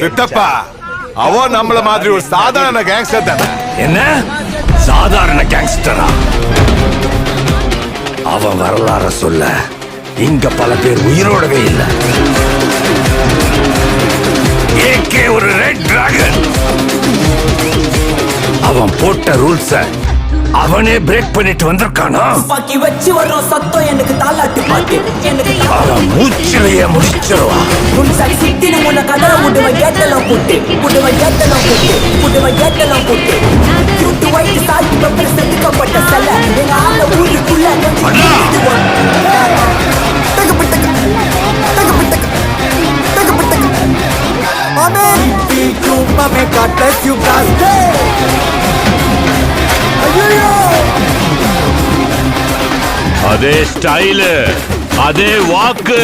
சித்தப்பா அவன் நம்மள மாதிரி ஒரு சாதாரண கேங்ஸ்டர் தானே. என்ன சாதாரண கேங்ஸ்டரா? அவன் வரலாற சொல்ல இங்க பல பேர் உயிரோடவே இல்லை. ஏகே ஒரு ரெட் டிராகன். அவன் போட்ட ரூல்ஸ அவனே பிரேக் பண்ணிட்டு வந்திருக்கானா? பாக்கி வச்சு வர்றோம் சத்தம் எனக்கு தாலாட்டு பாட்டு எனக்கு அவன் மூச்சிலேயே முடிச்சிருவான். முன்சாரி சிட்டினு முன்ன கதற முடுவை கேட்டலாம் போட்டு முடுவை கேட்டலாம் போட்டு முடுவை கேட்டலாம் போட்டு கியூட்டு வைத்து சால்ட் பெப்பர் செதுக்கப்பட்ட செல்ல எங்க ஆள ஊருக்குள்ள God bless you, guys. அதே ஸ்டைலு, அதே வாக்கு.